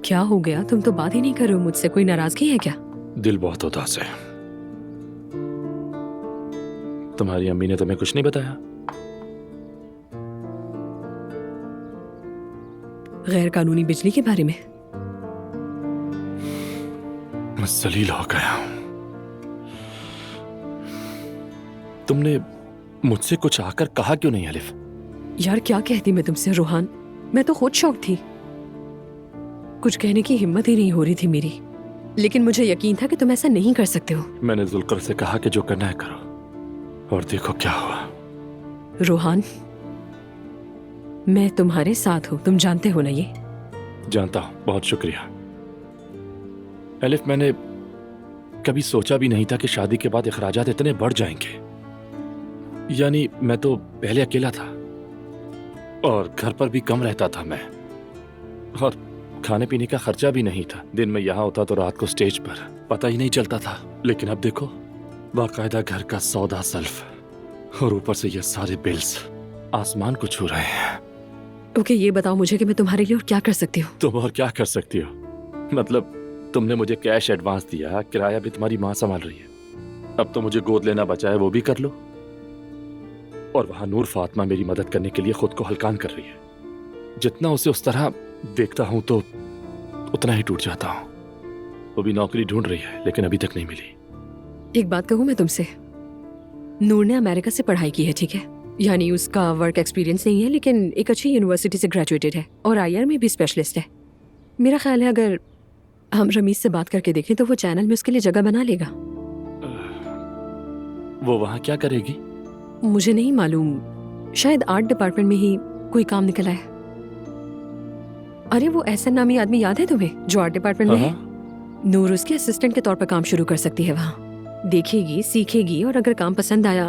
क्या हो गया? तुम तो बात ही नहीं कर रहे हो मुझसे। कोई नाराजगी है क्या? दिल बहुत उदास है। तुम्हारी अम्मी ने तुम्हें कुछ नहीं बताया? गैर कानूनी बिजली के बारे में? मैं जलील हो गया हूं। तुमने मुझसे कुछ आकर कहा क्यों नहीं अलिफ? यार क्या कहती मैं तुमसे रोहान, मैं तो खुद शौक थी। कुछ कहने की हिम्मत ही नहीं हो रही थी मेरी, लेकिन मुझे यकीन था कि तुम ऐसा नहीं कर सकते हो। मैंने जुल्कर से कहा कि जो करना है करो, और देखो क्या हुआ। रोहान, मैं तुम्हारे साथ हूं, तुम जानते हो ना ये। जानता हूं, बहुत शुक्रिया अलिफ। मैंने कभी सोचा भी नहीं था कि शादी के बाद अखराजात इतने बढ़ जाएंगे। यानी मैं तो पहले अकेला था और घर पर भी कम रहता था मैं, और खाने पीने का खर्चा भी नहीं था। दिन में यहाँ होता तो रात को स्टेज पर, पता ही नहीं चलता था। लेकिन अब देखो, बाकायदा घर का सौदा सल्फ, और ऊपर से ये सारे बिल्स आसमान को छू रहे हैं। ओके, ये बताओ मुझे कि मैं तुम्हारे लिए और क्या कर सकती हूँ। तुम और क्या कर सकती हो? मतलब तुमने मुझे कैश एडवांस दिया, किराया भी तुम्हारी माँ संभाल रही है। अब तो मुझे गोद लेना बचा है, वो भी कर लो। और वहां नूर फातिमा मेरी मदद करने के लिए खुद को हल्कान कर रही है। जितना उसे उस तरह देखता हूं तो उतना ही टूट जाता हूं। वो भी नौकरी ढूंढ रही है, लेकिन अभी तक नहीं मिली। एक बात कहूँ मैं तुमसे, नूर ने अमेरिका से पढ़ाई की है, ठीक है? यानी उसका वर्क एक्सपीरियंस नहीं है, लेकिन एक अच्छी यूनिवर्सिटी से ग्रेजुएटेड है और आईआर में भी स्पेशलिस्ट है। मेरा ख्याल है अगर हम रमीज से बात करके देखें तो वो चैनल में उसके लिए जगह बना लेगा। वो वहां क्या करेगी? मुझे नहीं मालूम, शायद आर्ट डिपार्टमेंट में ही कोई काम निकला है। अरे वो एहसन नामी आदमी याद है तुम्हें, जो आर्ट डिपार्टमेंट में है? नूर उसके असिस्टेंट के तौर पर काम शुरू कर सकती है वहाँ। देखेगी, सीखेगी, और अगर काम पसंद आया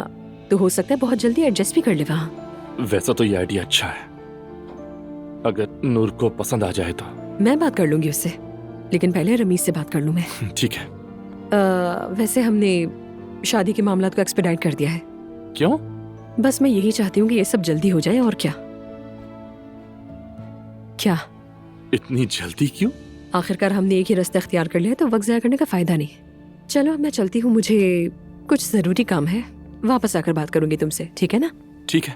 तो हो सकता है बहुत जल्दी एडजस्ट भी कर ले वहाँ। वैसा तो ये आइडिया अच्छा है, अगर नूर को पसंद आ जाए तो। मैं बात कर लूंगी उससे, लेकिन पहले रमीज से बात कर लूं मैं। ठीक है। वैसे हमने शादी के मामला को एक्सपेडाइट कर दिया है। क्यों? बस मैं यही चाहती हूँ कि ये सब जल्दी हो जाए, और क्या। क्या इतनी जल्दी क्यों? आखिरकार हमने एक ही रास्ता अख्तियार कर लिया, तो वक्त ज़ाया करने का फायदा नहीं। चलो अब मैं चलती हूँ, मुझे कुछ जरूरी काम है। वापस आकर बात करूंगी तुमसे, ठीक है ना? ठीक है।